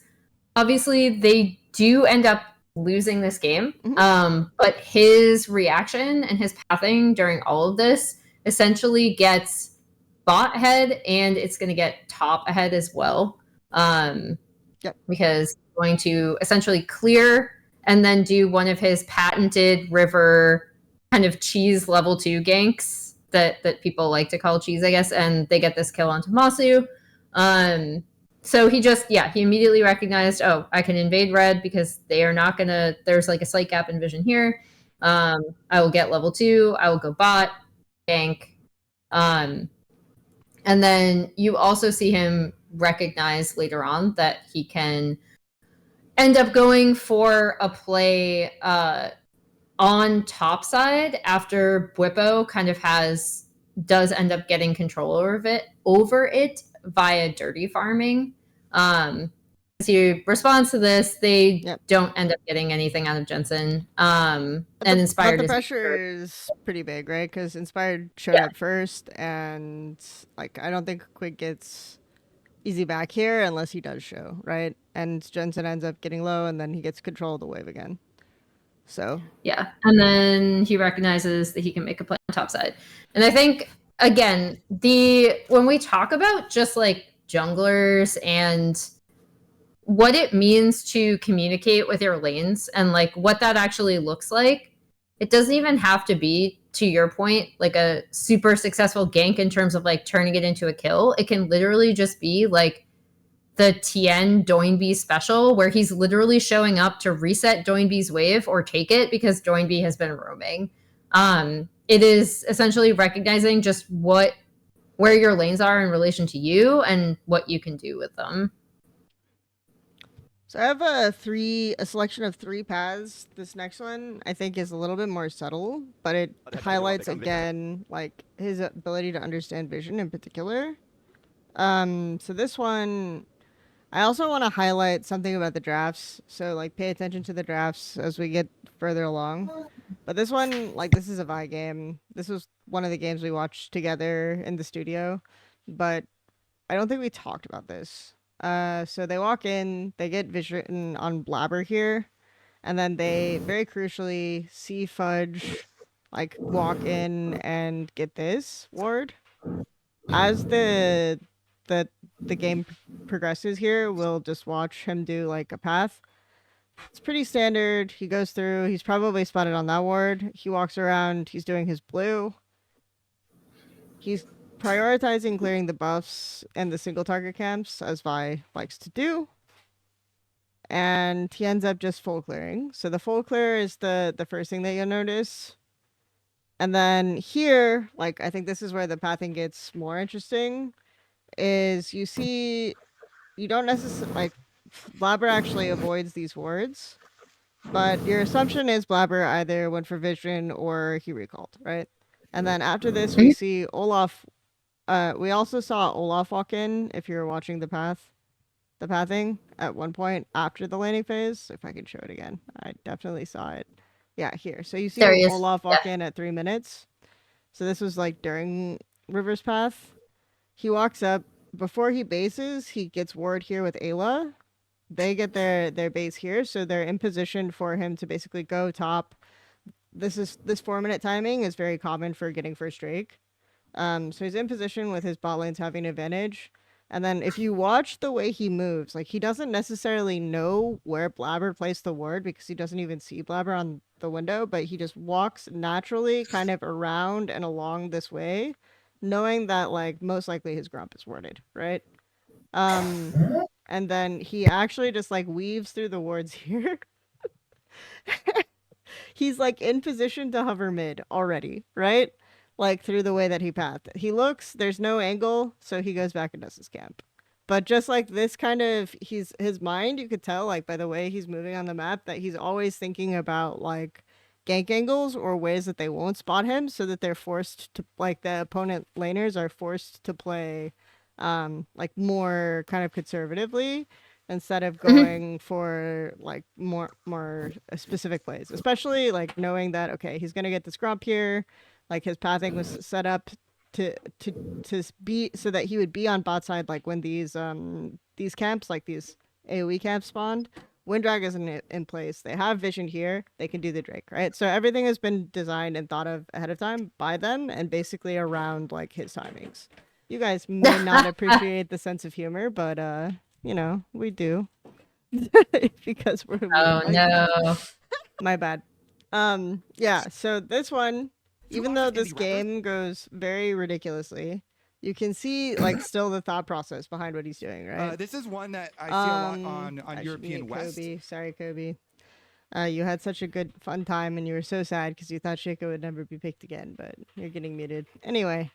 obviously they do end up losing this game. But his reaction and his pathing during all of this essentially gets bot ahead, and it's going to get top ahead as well. Because he's going to essentially clear and then do one of his patented River kind of cheese level 2 ganks that people like to call cheese, I guess, and they get this kill onto Masu. So he immediately recognized, oh, I can invade red because they are not gonna, there's like a slight gap in vision here. I will get level 2, I will go bot, gank. And then you also see him recognize later on that he can end up going for a play on top side after Bwipo kind of does end up getting control over it via dirty farming. As he responds to this, they don't end up getting anything out of Jensen. And Inspired. But the pressure is pretty big, right? Because Inspired showed up first, and like I don't think Quid gets easy back here unless he does show, right? And Jensen ends up getting low, and then he gets control of the wave again. So yeah, and then he recognizes that he can make a play on top side. And I think again, when we talk about just like junglers and what it means to communicate with your lanes and like what that actually looks like, it doesn't even have to be, to your point, like a super successful gank in terms of like turning it into a kill. It can literally just be like the Tien Doinb special where he's literally showing up to reset Doinb's wave or take it because Doinb has been roaming. It is essentially recognizing just what where your lanes are in relation to you and what you can do with them. So I have a selection of 3 paths. This next one I think is a little bit more subtle, but it highlights again like his ability to understand vision in particular. So this one I also want to highlight something about the drafts. So like pay attention to the drafts as we get further along. But this one, like this is a Vi game. This was one of the games we watched together in the studio, but I don't think we talked about this. So they walk in, they get vision on Blabber here, and then they very crucially see Fudge like walk in and get this ward. As the the game progresses here, we'll just watch him do like a path. It's pretty standard. He goes through, he's probably spotted on that ward. He walks around, he's doing his blue. He's prioritizing clearing the buffs and the single target camps, as Vi likes to do. And he ends up just full clearing. So the full clear is the first thing that you'll notice. And then here, like I think this is where the pathing gets more interesting, is you see you don't necessarily like Blabber actually avoids these wards, but your assumption is Blabber either went for vision or he recalled, right? And then after this we see Olaf. We also saw Olaf walk in if you're watching the pathing at one point after the landing phase. If I can show it again, I definitely saw it. Yeah, here. So you see Olaf walk in at 3 minutes. So this was like during River's path. He walks up. Before he bases, he gets ward here with Ayla. They get their base here, so they're in position for him to basically go top. This 4-minute timing is very common for getting first Drake. So he's in position with his bot lanes having advantage. And then if you watch the way he moves, like he doesn't necessarily know where Blabber placed the ward because he doesn't even see Blabber on the window, but he just walks naturally kind of around and along this way, knowing that like most likely his grump is warded, right? And then he actually just like weaves through the wards here. He's like in position to hover mid already, right? Like through the way that he pathed. He looks, there's no angle, so he goes back and does his camp. But just like this kind of, his mind, you could tell like by the way he's moving on the map that he's always thinking about like gank angles or ways that they won't spot him so that they're forced to, like the opponent laners are forced to play like more kind of conservatively instead of going for like more specific plays, especially like knowing that okay he's gonna get this grump here, like his pathing was set up to be so that he would be on bot side like when these camps like these AoE camps spawned. Windrag isn't in place. They have vision here. They can do the Drake, right? So everything has been designed and thought of ahead of time by them and basically around like his timings. You guys may not appreciate the sense of humor, but you know, we do. Because we're no. My bad. Yeah, so this one, even though this game goes very ridiculously, you can see like still the thought process behind what he's doing, right? This is one that I see a lot on European West. Kobe. Sorry, Kobe. You had such a good fun time and you were so sad because you thought Shaco would never be picked again, but you're getting muted. Anyway,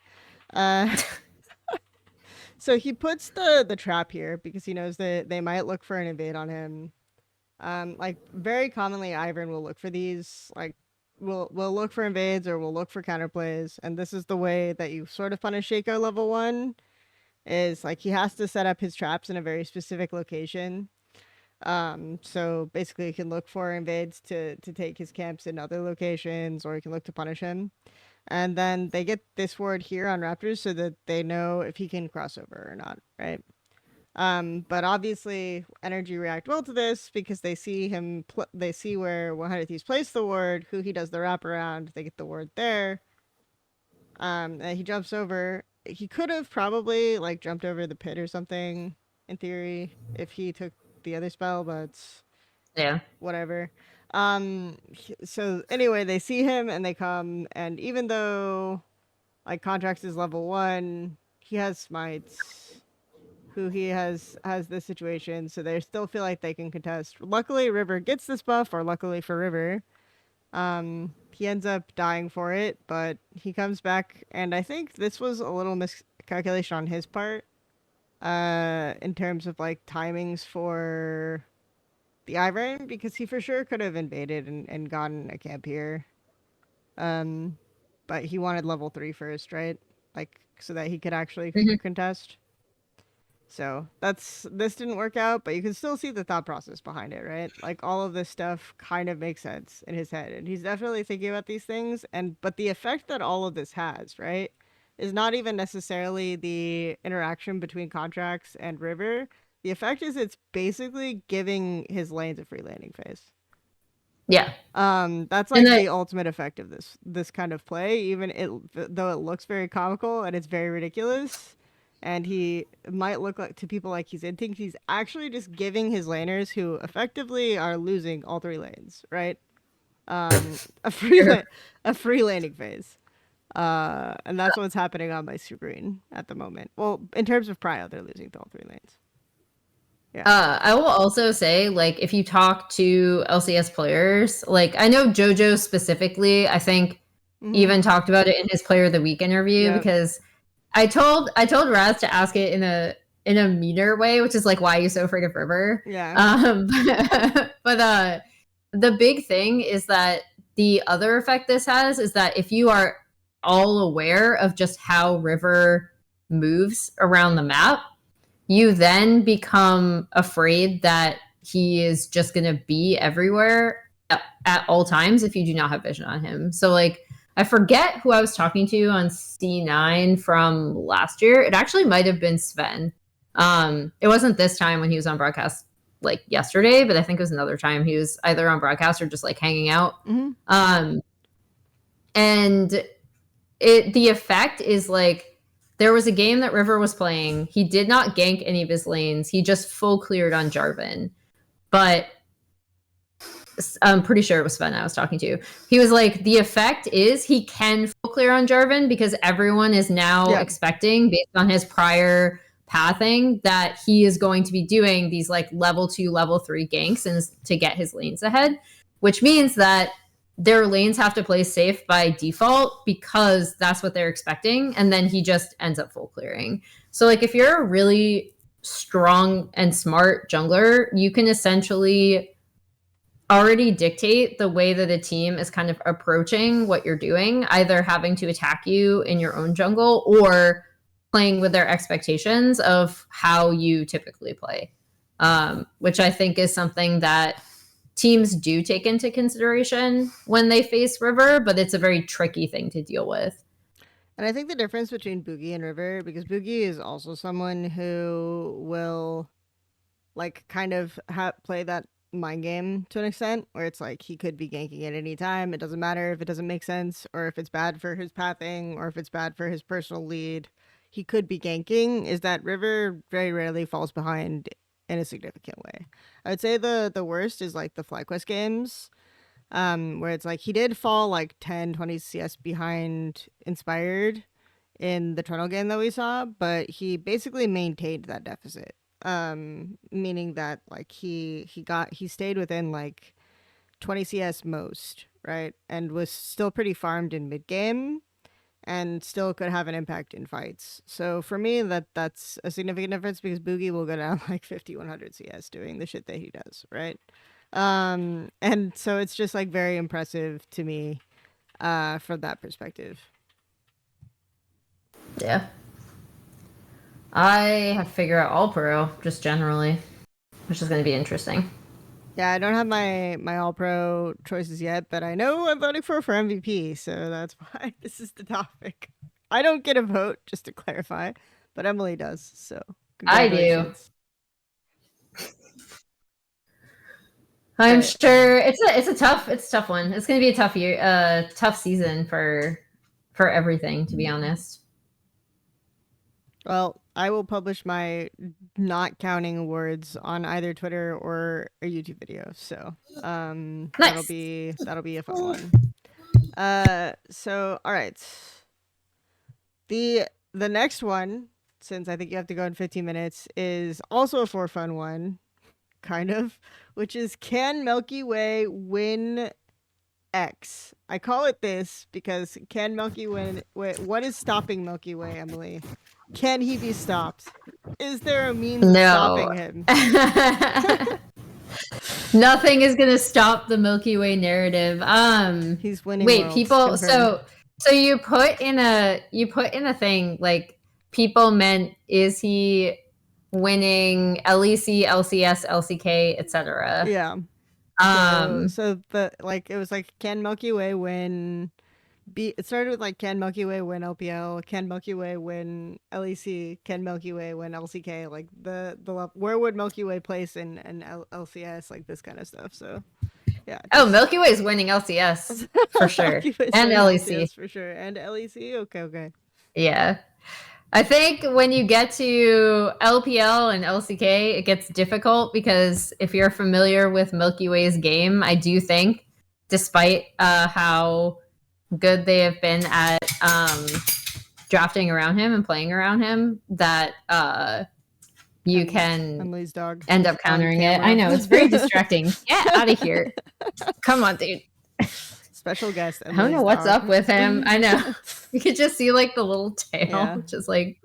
so he puts the trap here because he knows that they might look for an invade on him. Like very commonly Ivern will look for these, like we'll look for invades or we'll look for counterplays, and this is the way that you sort of punish Shaco level 1 is like he has to set up his traps in a very specific location. So basically he can look for invades to take his camps in other locations, or he can look to punish him. And then they get this ward here on Raptors so that they know if he can cross over or not, right? But obviously Energy react well to this because they see him, they see where 100 Thieves placed the ward, who he does the wrap around, they get the ward there. And he jumps over. He could have probably like jumped over the pit or something in theory if he took the other spell, but yeah, whatever. So anyway, they see him and they come, and even though like Contracts is level 1, he has smites. Who he has this situation, so they still feel like they can contest. Luckily, River gets this buff, or luckily for River, he ends up dying for it, but he comes back, and I think this was a little calculation on his part. In terms of like timings for the Ivern, because he for sure could have invaded and gotten a camp here. But he wanted level 3 first, right? Like, so that he could actually contest. So this didn't work out, but you can still see the thought process behind it, right? Like all of this stuff kind of makes sense in his head, and he's definitely thinking about these things. But the effect that all of this has, right, is not even necessarily the interaction between contracts and River. The effect is it's basically giving his lanes a free landing phase. Yeah. That's like the ultimate effect of this kind of play, though it looks very comical and it's very ridiculous. And he might look like to people like he's inting. He's actually just giving his laners who effectively are losing all 3 lanes, right? A free landing phase. And that's what's happening on my screen at the moment. Well, in terms of prio, they're losing to all 3 lanes. Yeah. I will also say, like, if you talk to LCS players, like I know JoJo specifically, I think even talked about it in his Player of the Week interview because I told Raz to ask it in a meaner way, which is like, why are you so afraid of River? Yeah. But the big thing is that the other effect this has is that if you are all aware of just how River moves around the map, you then become afraid that he is just going to be everywhere at all times if you do not have vision on him. So like, I forget who I was talking to on C9 from last year. It actually might have been Sven. It wasn't this time when he was on broadcast like yesterday, but I think it was another time he was either on broadcast or just like hanging out. And the effect is like, there was a game that River was playing. He did not gank any of his lanes. He just full cleared on Jarvan. But I'm pretty sure it was Sven I was talking to. He was like, the effect is he can full clear on Jarvan because everyone is now expecting, based on his prior pathing, that he is going to be doing these like level 2, level 3 ganks and to get his lanes ahead, which means that their lanes have to play safe by default because that's what they're expecting. And then he just ends up full clearing. So like if you're a really strong and smart jungler, you can essentially already dictate the way that a team is kind of approaching what you're doing, either having to attack you in your own jungle or playing with their expectations of how you typically play, which I think is something that teams do take into consideration when they face River, but it's a very tricky thing to deal with. And I think the difference between Boogie and River, because Boogie is also someone who will like kind of play that mind game to an extent where it's like he could be ganking at any time. It doesn't matter if it doesn't make sense or if it's bad for his pathing or if it's bad for his personal lead. He could be ganking. Is that River very rarely falls behind in a significant way. I would say the worst is like the FlyQuest games, where it's like he did fall like 10, 20 CS behind Inspired in the Toronto game that we saw, but he basically maintained that deficit. Meaning that like he stayed within like 20 CS most, right? And was still pretty farmed in mid game and still could have an impact in fights. So for me, that's a significant difference because Boogie will go down like 50, 100 CS doing the shit that he does, right? And so it's just like very impressive to me from that perspective. Yeah. I have to figure out All Pro just generally, which is going to be interesting. Yeah, I don't have my All Pro choices yet, but I know I'm voting for MVP, so that's why this is the topic. I don't get a vote, just to clarify, but Emily does. So I do. I'm sure it's a tough one. It's going to be a tough year, tough season for everything, to be honest. Well, I will publish my not counting awards on either Twitter or a YouTube video. So nice. that'll be a fun one. So all right. The next one, since I think you have to go in 15 minutes, is also a for fun one, kind of, which is, can Milkyway win X. I call it this because can Milkyway... what is stopping Milkyway, Emily? Can he be stopped? Is there a means of stopping him? Nothing is gonna stop the Milky Way narrative. He's winning. Wait, worlds, people. confirmed. So you put in a thing like people meant is he winning LEC, LCS, LCK, etc. Yeah. So the like it was like can Milkyway win? It started with like can Milkyway win LPL? Can Milkyway win LEC? Can Milkyway win LCK? Like the where would Milkyway place in LCS? Like this kind of stuff. So yeah. Milky Way is winning LCS for sure, and LEC LCS for sure, and LEC. Okay. Yeah. I think when you get to LPL and LCK, it gets difficult because if you're familiar with Milky Way's game, I do think, despite how good they have been at drafting around him and playing around him, that you can Emily's dog end up countering it. I know, it's very distracting. Get out of here. Come on, dude. Special guest. I don't know what's up with him. I know. You could just see like the little tail, just like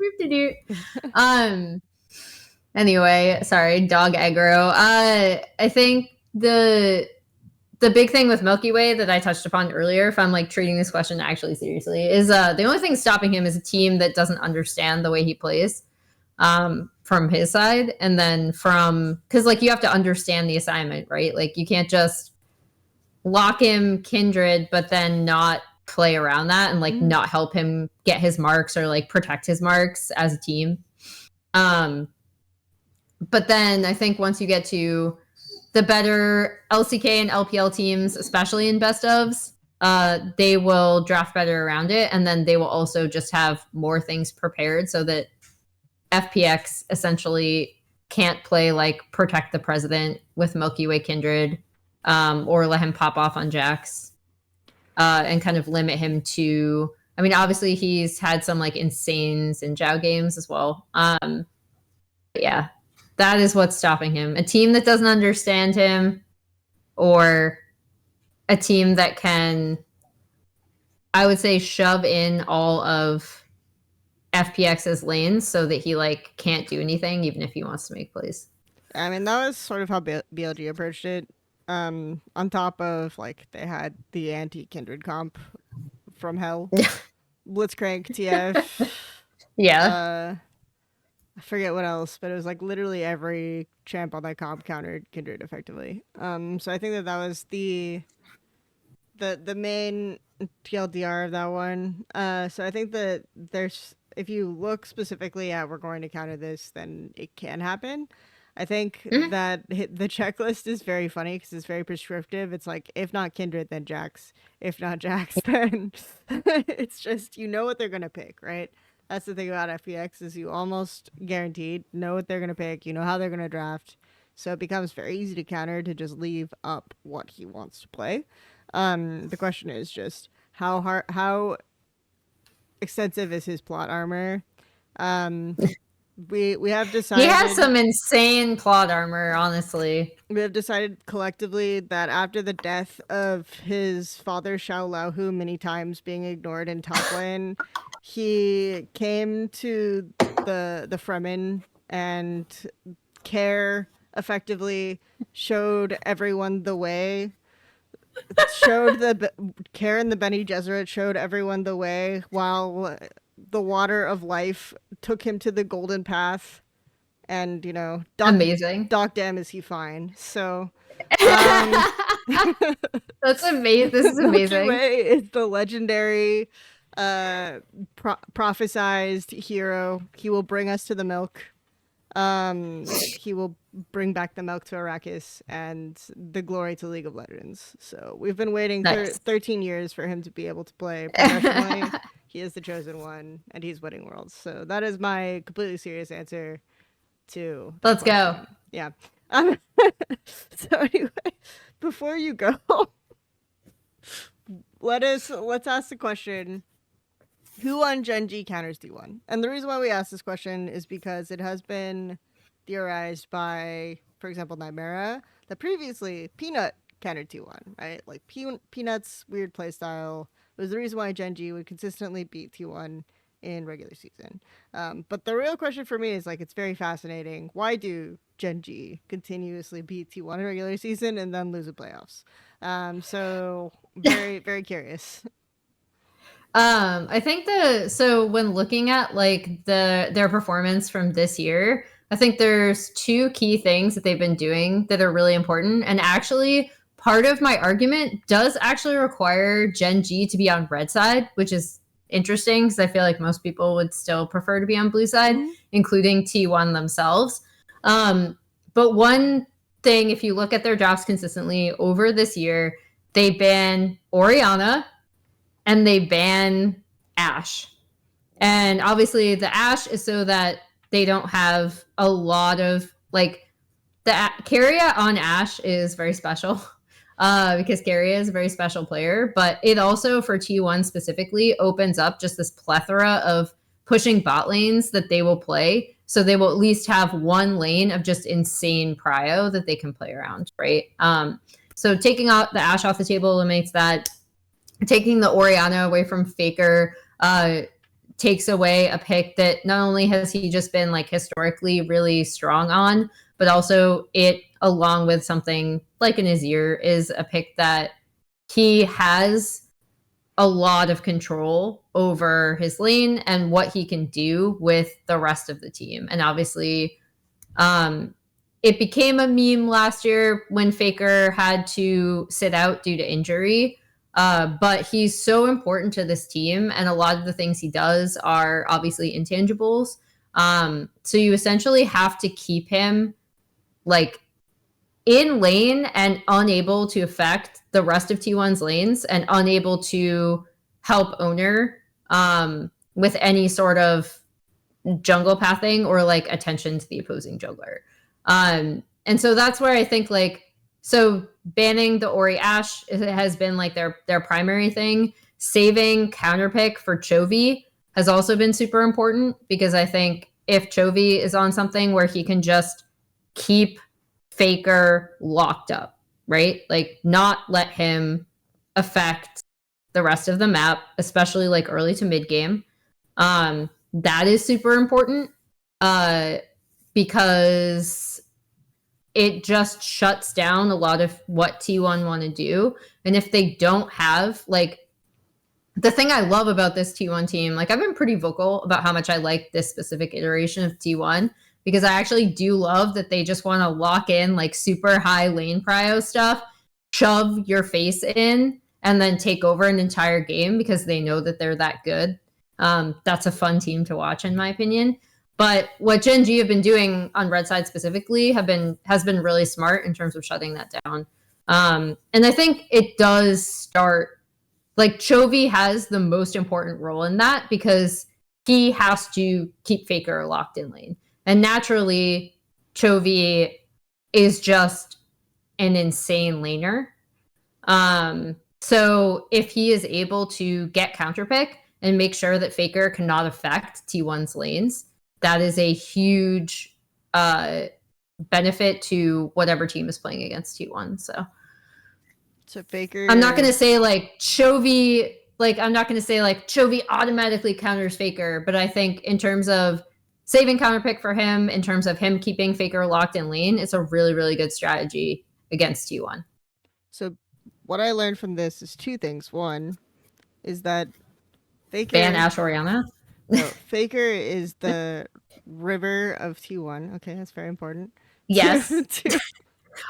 Anyway, sorry, dog aggro. I think the big thing with Milky Way that I touched upon earlier, if I'm like treating this question actually seriously, is the only thing stopping him is a team that doesn't understand the way he plays. From his side, and then because like you have to understand the assignment, right? Like you can't just lock him Kindred, but then not play around that and like not help him get his marks or like protect his marks as a team. But then I think once you get to the better LCK and LPL teams, especially in best ofs, they will draft better around it, and then they will also just have more things prepared so that FPX essentially can't play like Protect the President with Milky Way Kindred, or let him pop off on Jax, and kind of limit him to. I mean, obviously he's had some like insane Xin games as well. Yeah, that is what's stopping him. A team that doesn't understand him, or a team that can, I would say, shove in all of FPX's lanes so that he like can't do anything even if he wants to make plays. I mean, that was sort of how BLG approached it. On top of like they had the anti-Kindred comp from hell. Blitzcrank TF. Yeah. I forget what else, but it was like literally every champ on that comp countered Kindred effectively. So I think that was the main TLDR of that one. So I think that there's, if you look specifically at we're going to counter this, then it can happen. I think that the checklist is very funny because it's very prescriptive. It's like, if not Kindred, then Jax. If not Jax, then it's just, you know what they're going to pick, right? That's the thing about FPX is you almost guaranteed know what they're going to pick. You know how they're going to draft. So it becomes very easy to counter to just leave up what he wants to play. The question is just how extensive is his plot armor? We have decided he has some insane plot armor, honestly. We have decided collectively that after the death of his father Xiao Laohu many times being ignored in top lane, he came to the Fremen and Care effectively showed everyone the way. Showed Care and the Bene Gesserit showed everyone the way, while the water of life took him to the golden path, and amazing. Doc damn is he fine. So that's amazing. This is amazing. Milkyway is the legendary prophesized hero. He will bring us to the milk. He will bring back the milk to Arrakis and the glory to League of Legends. So we've been waiting 13 years for him to be able to play professionally. He is the chosen one, and he's winning worlds. So that is my completely serious answer to. Let's go. Yeah. So anyway, before you go, let's ask the question: who on Gen G counters D1? And the reason why we ask this question is because it has been theorized by, for example, Nightmara, that previously Peanut counter T1, right? Like Peanut's weird playstyle was the reason why Gen.G would consistently beat T1 in regular season. But the real question for me is, like, it's very fascinating. Why do Gen.G continuously beat T1 in regular season and then lose the playoffs? So very, very curious. I think so when looking at like their performance from this year, I think there's two key things that they've been doing that are really important. And actually, part of my argument does actually require Gen.G to be on red side, which is interesting because I feel like most people would still prefer to be on blue side, including T1 themselves. But one thing, if you look at their drafts consistently over this year, they ban Orianna and they ban Ashe. And obviously the Ashe is so that they don't have a lot of, like, the Keria on Ashe is very special because Keria is a very special player, but it also, for T1 specifically, opens up just this plethora of pushing bot lanes that they will play. So they will at least have one lane of just insane prio that they can play around, right? So taking out the Ashe off the table eliminates that. Taking the Orianna away from Faker takes away a pick that not only has he just been like historically really strong on, but also it, along with something like an Azir, is a pick that he has a lot of control over his lane and what he can do with the rest of the team. And obviously, it became a meme last year when Faker had to sit out due to injury. But he's so important to this team, and a lot of the things he does are obviously intangibles. So you essentially have to keep him like in lane and unable to affect the rest of T1's lanes and unable to help owner with any sort of jungle pathing or like attention to the opposing jungler. And so that's where I think so banning the Ori Ashe has been like their primary thing. Saving counterpick for Chovy has also been super important, because I think if Chovy is on something where he can just keep Faker locked up, right? Like not let him affect the rest of the map, especially like early to mid game. That is super important because it just shuts down a lot of what T1 want to do. And if they don't have, like, the thing I love about this T1 team, like, I've been pretty vocal about how much I like this specific iteration of T1, because I actually do love that they just want to lock in, like, super high lane prio stuff, shove your face in, and then take over an entire game because they know that they're that good. That's a fun team to watch, in my opinion. But what Gen.G have been doing on red side specifically has been really smart in terms of shutting that down. And I think it does start, like, Chovy has the most important role in that because he has to keep Faker locked in lane. And naturally, Chovy is just an insane laner. So if he is able to get counterpick and make sure that Faker cannot affect T1's lanes, that is a huge benefit to whatever team is playing against T1. So Faker, I'm not going to say like Chovy, Chovy automatically counters Faker, but I think in terms of saving counterpick for him, in terms of him keeping Faker locked in lane, it's a really, really good strategy against T1. So what I learned from this is two things. One is that Faker... Ban Ashe Orianna? No, Faker is the river of T1. Okay, that's very important. Yes.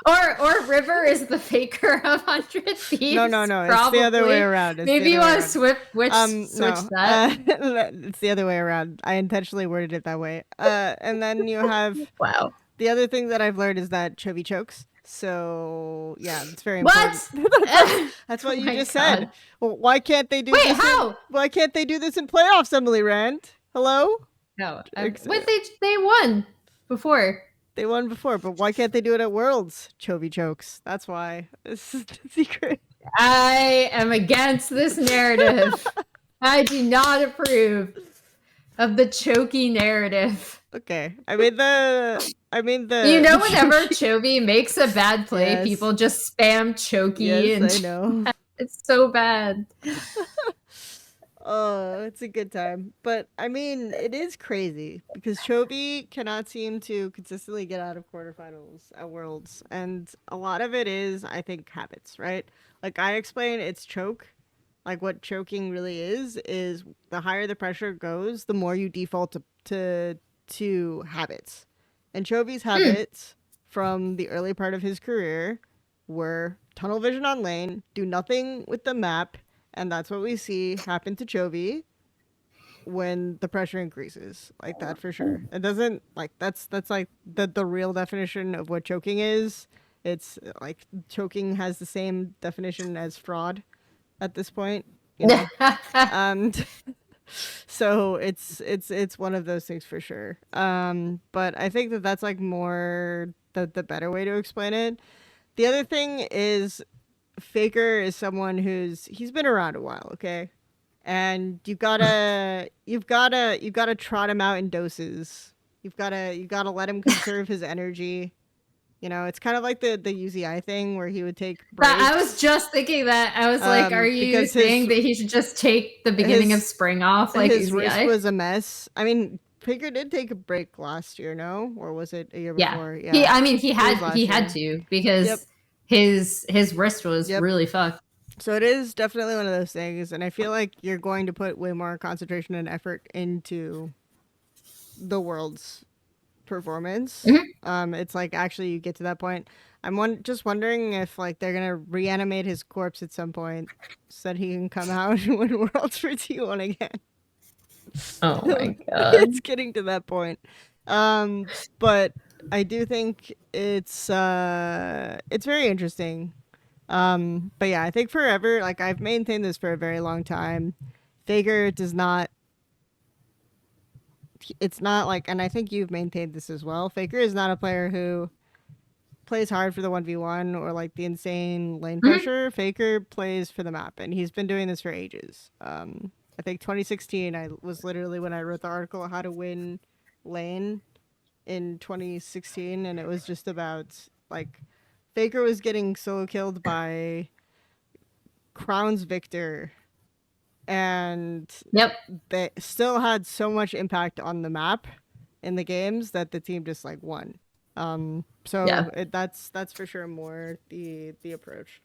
Or River is the Faker of 100 Thieves. No. It's the other way around. Maybe you want to switch that. It's the other way around. I intentionally worded it that way. And then you have... Wow. The other thing that I've learned is that Chovy chokes. So, yeah, it's very important. What? That's what you just said. Well, why can't they do this? Wait, how? Why can't they do this in playoffs, Emily Rand? Hello? No. Wait, they won before. They won before, but why can't they do it at Worlds? Chovy chokes. That's why. This is the secret. I am against this narrative. I do not approve of the choky narrative. Okay. I mean the whenever Chovy makes a bad play, Yes. people just spam Choki. Yes, and I know. It's so bad. Oh, it's a good time. But I mean, it is crazy because Chovy cannot seem to consistently get out of quarterfinals at Worlds. And a lot of it is, I think, habits, right? Like I explained, it's choke. Like what choking really is the higher the pressure goes, the more you default to habits. And Chovy's habits from the early part of his career were tunnel vision on lane, do nothing with the map, and that's what we see happen to Chovy when the pressure increases. Like that for sure. It doesn't like that's like the real definition of what choking is. It's like choking has the same definition as fraud at this point, you know. So it's one of those things for sure. But I think that that's like more the better way to explain it. The other thing is Faker is someone he's been around a while, okay? And you've gotta trot him out in doses. You've gotta let him conserve his energy. You know, it's kind of like the UZI thing where he would take breaks. I was just thinking that. I was like, are you saying that he should just take the beginning of spring off? Like his UZI? wrist was a mess. I mean, Faker did take a break last year, no? Or was it a year before? Yeah. He had to because his wrist was really fucked. So it is definitely one of those things, and I feel like you're going to put way more concentration and effort into the World's performance. It's like actually you get to that point. I'm just wondering if like they're gonna reanimate his corpse at some point so that he can come out and win Worlds for T1 again. Oh my god. It's getting to that point. But I do think it's very interesting. But yeah, I think forever, like I've maintained this for a very long time. Faker does not, it's not like, and I think you've maintained this as well. Faker is not a player who plays hard for the 1v1 or like the insane lane pressure. Faker plays for the map, and he's been doing this for ages. I think 2016, I was literally when I wrote the article, How to Win Lane in 2016, and it was just about like Faker was getting solo killed by Crown's Victor, and they still had so much impact on the map in the games that the team just like won. That's for sure more the approach.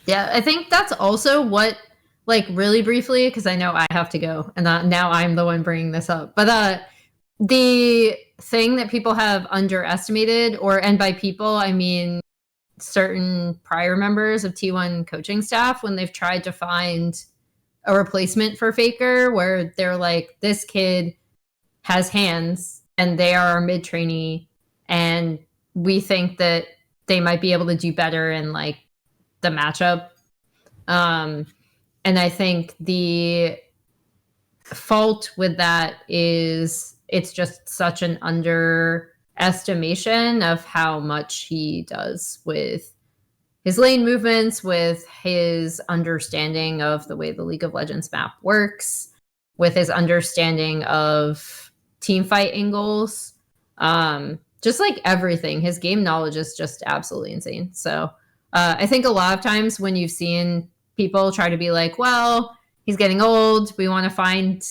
Yeah, I think that's also what, like really briefly, because I know I have to go, and now I'm the one bringing this up. But the thing that people have underestimated, and by people I mean certain prior members of T1 coaching staff, when they've tried to find a replacement for Faker, where they're like, this kid has hands and they are our mid trainee, and we think that they might be able to do better in like the matchup. And I think the fault with that is it's just such an underestimation of how much he does with his lane movements, with his understanding of the way the League of Legends map works, with his understanding of team fight angles, just like everything. His game knowledge is just absolutely insane. So I think a lot of times when you've seen people try to be like, well, he's getting old, we want to find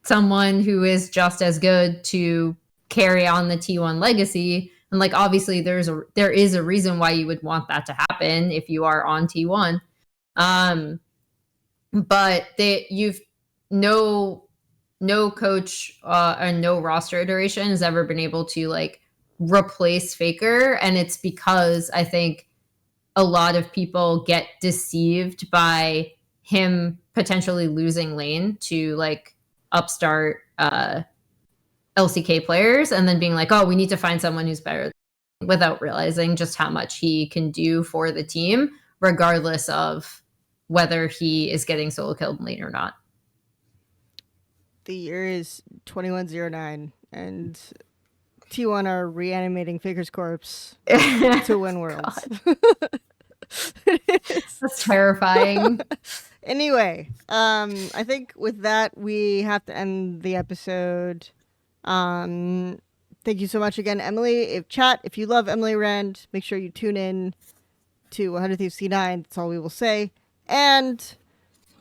someone who is just as good to carry on the T1 legacy. And like, obviously there is a reason why you would want that to happen if you are on T1. But you've no coach and no roster iteration has ever been able to like replace Faker. And it's because I think a lot of people get deceived by him potentially losing lane to like upstart LCK players, and then being like, oh, we need to find someone who's better, without realizing just how much he can do for the team, regardless of whether he is getting solo killed in lane or not. The year is 2109, and T1 are reanimating Faker's corpse to win Worlds. That's terrifying. Anyway, I think with that we have to end the episode. Thank you so much again, Emily. If you love Emily Rand, make sure you tune in to 100 Thieves C9. That's all we will say. And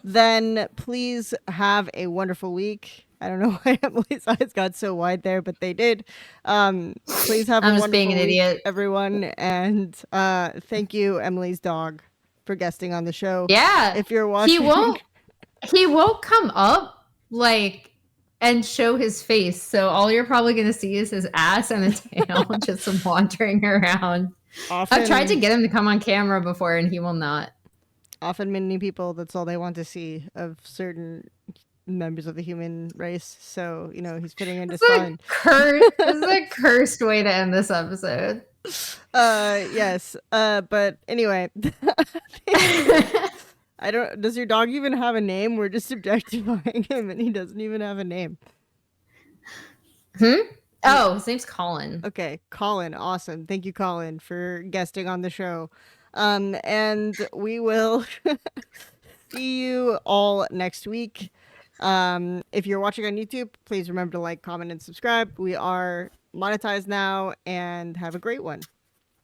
then please have a wonderful week. I don't know why Emily's eyes got so wide there, but they did. Please have a wonderful being an week, idiot. everyone. And thank you, Emily's dog, for guesting on the show. Yeah. If you're watching. He won't come up and show his face. So all you're probably going to see is his ass and a tail just wandering around. I've tried to get him to come on camera before and he will not. Often many people, that's all they want to see of certain members of the human race. So, he's fitting in just fine. This is a cursed way to end this episode. Yes. But anyway. Does your dog even have a name? We're just objectifying him and he doesn't even have a name. Oh, his name's Colin. Okay, Colin. Awesome. Thank you, Colin, for guesting on the show. And we will see you all next week. If you're watching on YouTube, please remember to like, comment, and subscribe. We are monetized now, and have a great one.